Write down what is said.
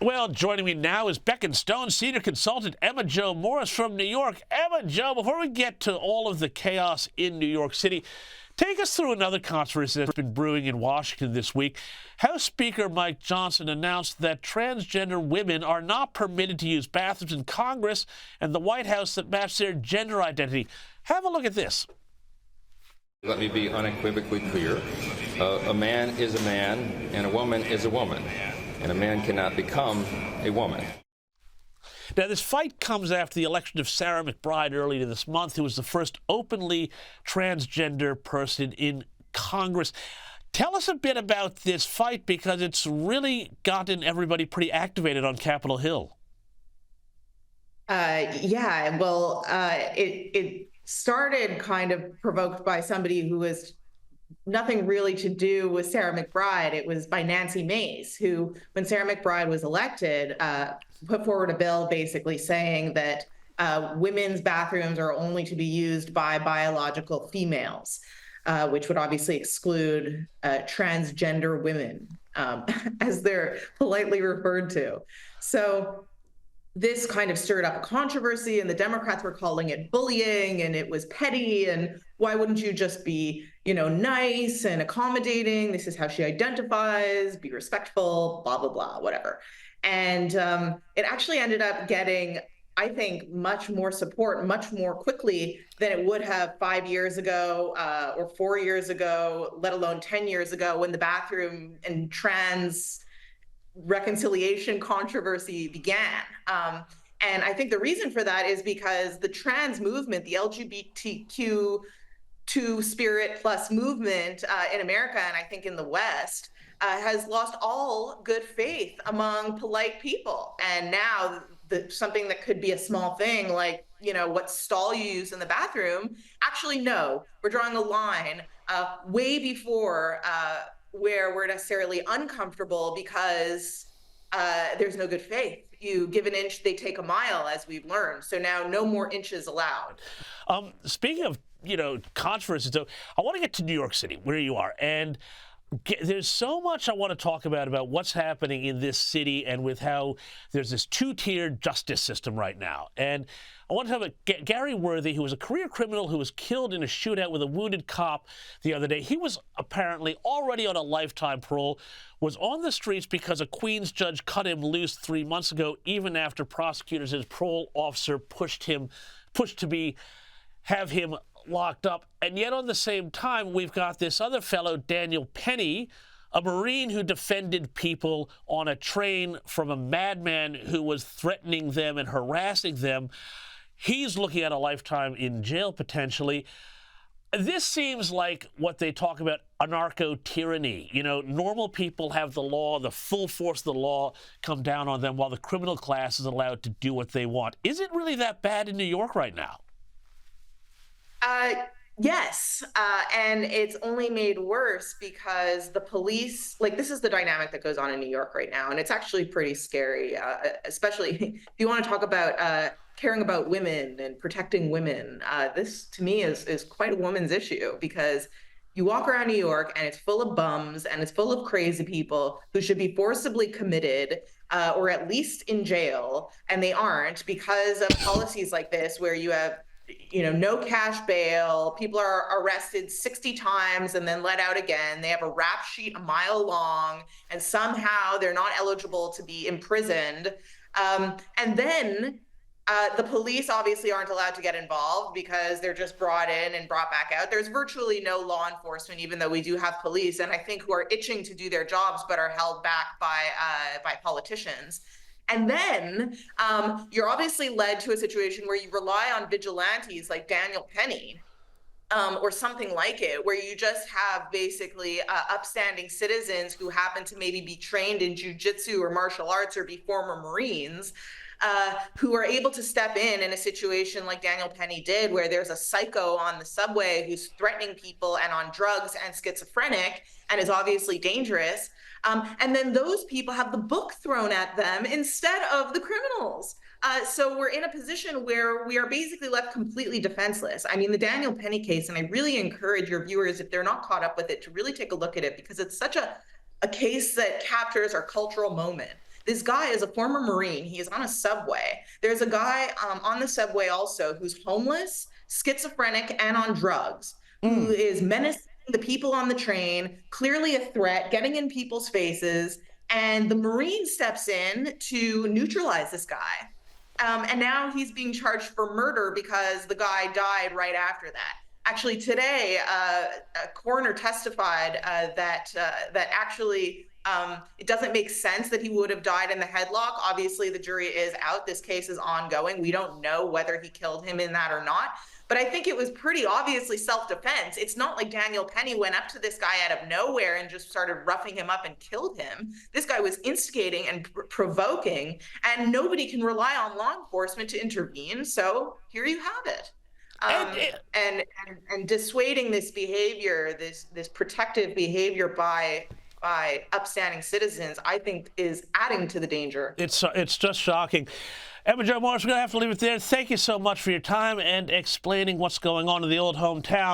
Well, joining me now is Beck and Stone senior consultant Emma Jo Morris from New York. Emma Jo, before we get to all of the chaos in New York City, take us through another controversy that's been brewing in Washington this week. House Speaker Mike Johnson announced that transgender women are not permitted to use bathrooms in Congress and the White House that match their gender identity. Have a look at this. Let me be unequivocally clear. A man is a man and a woman is a woman. And a man cannot become a woman. Now, this fight comes after the election of Sarah McBride earlier this month, who was the first openly transgender person in Congress. Tell us a bit about this fight, because it's really gotten everybody pretty activated on Capitol Hill. It started kind of provoked by somebody who was nothing really to do with Sarah McBride. It was by Nancy Mace, who, when Sarah McBride was elected, put forward a bill basically saying that women's bathrooms are only to be used by biological females, which would obviously exclude transgender women, as they're politely referred to. So this kind of stirred up a controversy, and the Democrats were calling it bullying, and it was petty, and why wouldn't you just be, nice and accommodating? This is how she identifies, be respectful, blah, blah, blah, whatever. And it actually ended up getting, I think, much more support, much more quickly than it would have 5 years ago or 4 years ago, let alone 10 years ago, when the bathroom and trans reconciliation controversy began. And I think the reason for that is because the trans movement, the LGBTQ2 spirit plus movement in America, and I think in the West, has lost all good faith among polite people. And now something that could be a small thing, like, what stall you use in the bathroom, actually, no, we're drawing a line way before where we're necessarily uncomfortable, because there's no good faith. You give an inch, they take a mile, as we've learned. So now no more inches allowed. Speaking of, controversies, though, I want to get to New York City, where you are. And there's so much I want to talk about what's happening in this city, and with how there's this two-tiered justice system right now. And I want to talk about Gary Worthy, who was a career criminal who was killed in a shootout with a wounded cop the other day. He was apparently already on a lifetime parole, was on the streets because a Queens judge cut him loose 3 months ago, even after prosecutors and his parole officer pushed to have him locked up. And yet, on the same time, we've got this other fellow, Daniel Penny, a Marine who defended people on a train from a madman who was threatening them and harassing them. He's looking at a lifetime in jail, potentially. This seems like what they talk about, anarcho-tyranny. Normal people have the law, the full force of the law come down on them, while the criminal class is allowed to do what they want. Is it really that bad in New York right now? Yes, and it's only made worse because the police, this is the dynamic that goes on in New York right now, and it's actually pretty scary, especially if you want to talk about caring about women and protecting women. This, to me, is quite a woman's issue, because you walk around New York and it's full of bums and it's full of crazy people who should be forcibly committed or at least in jail, and they aren't, because of policies like this, where you have no cash bail. People are arrested 60 times and then let out again. They have a rap sheet a mile long, and somehow they're not eligible to be imprisoned. And then the police obviously aren't allowed to get involved, because they're just brought in and brought back out. There's virtually no law enforcement, even though we do have police, and I think who are itching to do their jobs but are held back by politicians. And then you're obviously led to a situation where you rely on vigilantes like Daniel Penny or something like it, where you just have basically upstanding citizens who happen to maybe be trained in jujitsu or martial arts or be former Marines, who are able to step in a situation like Daniel Penny did, where there's a psycho on the subway who's threatening people and on drugs and schizophrenic and is obviously dangerous. And then those people have the book thrown at them instead of the criminals. So we're in a position where we are basically left completely defenseless. I mean, the Daniel Penny case, and I really encourage your viewers, if they're not caught up with it, to really take a look at it, because it's such a case that captures our cultural moment. This guy is a former Marine. He is on a subway. There's a guy on the subway also who's homeless, schizophrenic, and on drugs, who is menacing the people on the train, clearly a threat, getting in people's faces. And the Marine steps in to neutralize this guy. And now he's being charged for murder because the guy died right after that. Actually, today, a coroner testified that actually it doesn't make sense that he would have died in the headlock. Obviously, the jury is out. This case is ongoing. We don't know whether he killed him in that or not. But I think it was pretty obviously self-defense. It's not like Daniel Penny went up to this guy out of nowhere and just started roughing him up and killed him. This guy was instigating and provoking, and nobody can rely on law enforcement to intervene. So here you have it. And dissuading this behavior, this protective behavior by upstanding citizens, I think is adding to the danger. It's just shocking. Emma Jo Morris, we're going to have to leave it there. Thank you so much for your time and explaining what's going on in the old hometown.